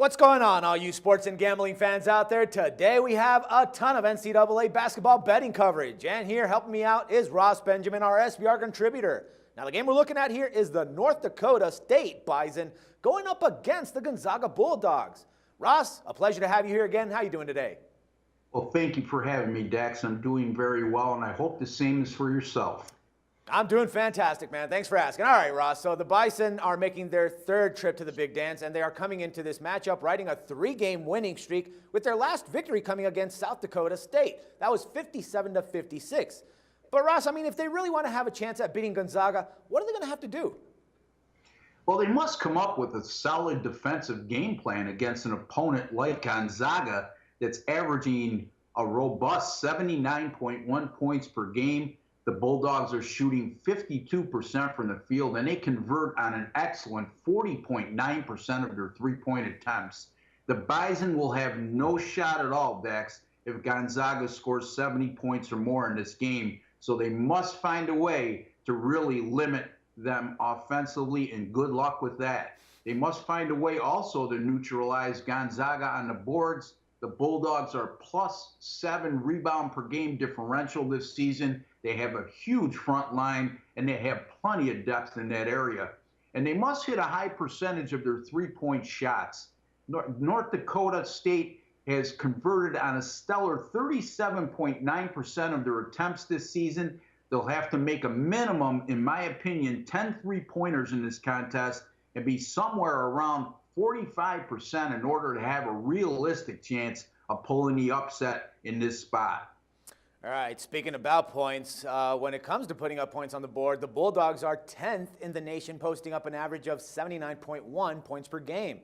What's going on, all you sports and gambling fans out there? Today we have a ton of NCAA basketball betting coverage, and here helping me out is Ross Benjamin, our SBR contributor. Now the game we're looking at here is the North Dakota State Bison going up against the Gonzaga Bulldogs. Ross, a pleasure to have you here again. How you doing today? Well, thank you for having me, Dax. I'm doing very well, and I hope the same is for yourself. I'm doing fantastic, man. Thanks for asking. All right, Ross. So the Bison are making their third trip to the Big Dance, and they are coming into this matchup riding a 3-game winning streak with their last victory coming against South Dakota State. That was 57-56. But, Ross, I mean, if they really want to have a chance at beating Gonzaga, what are they going to have to do? Well, they must come up with a solid defensive game plan against an opponent like Gonzaga that's averaging a robust 79.1 points per game. The Bulldogs are shooting 52% from the field, and they convert on an excellent 40.9% of their three-point attempts. The Bison will have no shot at all, Dax, if Gonzaga scores 70 points or more in this game. So they must find a way to really limit them offensively, and good luck with that. They must find a way also to neutralize Gonzaga on the boards. The Bulldogs are +7 rebound per game differential this season. They have a huge front line, and they have plenty of depth in that area. And they must hit a high percentage of their three-point shots. North Dakota State has converted on a stellar 37.9% of their attempts this season. They'll have to make a minimum, in my opinion, 10 three-pointers in this contest and be somewhere around 45% in order to have a realistic chance of pulling the upset in this spot. All right, speaking about points, when it comes to putting up points on the board, the Bulldogs are 10th in the nation, posting up an average of 79.1 points per game.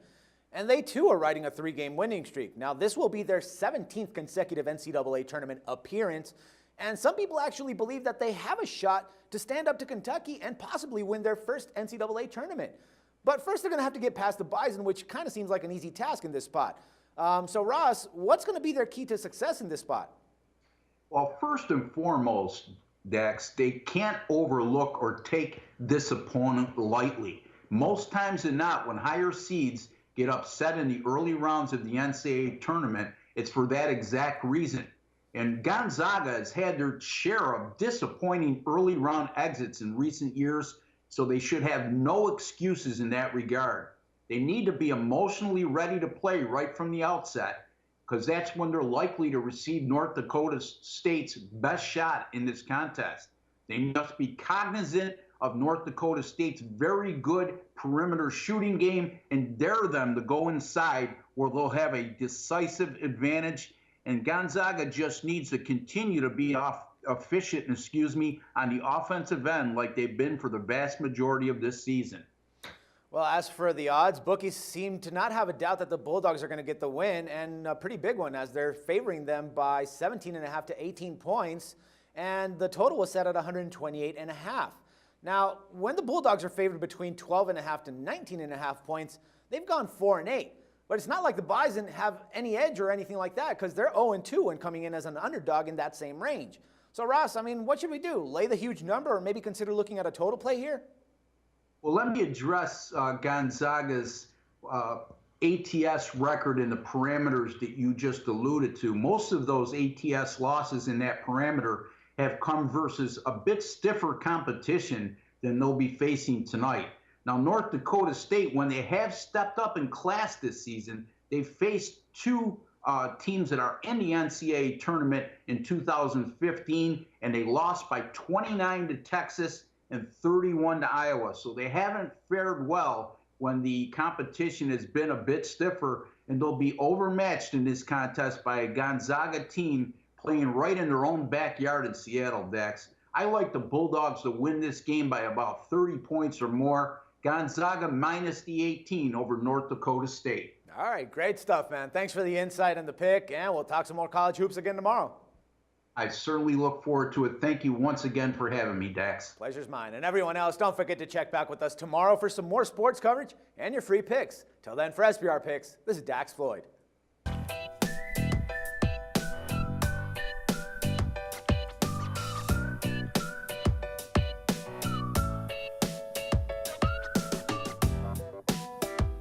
And they, too, are riding a 3-game winning streak. Now, this will be their 17th consecutive NCAA Tournament appearance, and some people actually believe that they have a shot to stand up to Kentucky and possibly win their first NCAA Tournament. But first, they're going to have to get past the Bison, which kind of seems like an easy task in this spot. So, Ross, what's going to be their key to success in this spot? Well, first and foremost, Dax, they can't overlook or take this opponent lightly. Most times than not, when higher seeds get upset in the early rounds of the NCAA tournament, it's for that exact reason. And Gonzaga has had their share of disappointing early round exits in recent years, so they should have no excuses in that regard. They need to be emotionally ready to play right from the outset, because that's when they're likely to receive North Dakota State's best shot in this contest. They must be cognizant of North Dakota State's very good perimeter shooting game and dare them to go inside where they'll have a decisive advantage. And Gonzaga just needs to continue to be efficient, on the offensive end like they've been for the vast majority of this season. Well, as for the odds, bookies seem to not have a doubt that the Bulldogs are going to get the win, and a pretty big one, as they're favoring them by 17.5 to 18 points, and the total was set at 128.5. Now, when the Bulldogs are favored between 12.5 to 19.5 points, they've gone 4-8. But it's not like the Bison have any edge or anything like that, because they're 0-2 when coming in as an underdog in that same range. So, Ross, I mean, what should we do? Lay the huge number, or maybe consider looking at a total play here? Well, let me address Gonzaga's ATS record in the parameters that you just alluded to. Most of those ATS losses in that parameter have come versus a bit stiffer competition than they'll be facing tonight. Now, North Dakota State, when they have stepped up in class this season, they've faced two teams that are in the NCAA tournament in 2015, and they lost by 29 to Texas and 31 to Iowa. So they haven't fared well when the competition has been a bit stiffer, and they'll be overmatched in this contest by a Gonzaga team playing right in their own backyard in Seattle, Dax. I like the Bulldogs to win this game by about 30 points or more. Gonzaga minus the 18 over North Dakota State. All right, great stuff, man. Thanks for the insight and the pick, and we'll talk some more college hoops again tomorrow. I certainly look forward to it. Thank you once again for having me, Dax. Pleasure's mine. And everyone else, don't forget to check back with us tomorrow for some more sports coverage and your free picks. Till then, for SBR Picks, this is Dax Floyd.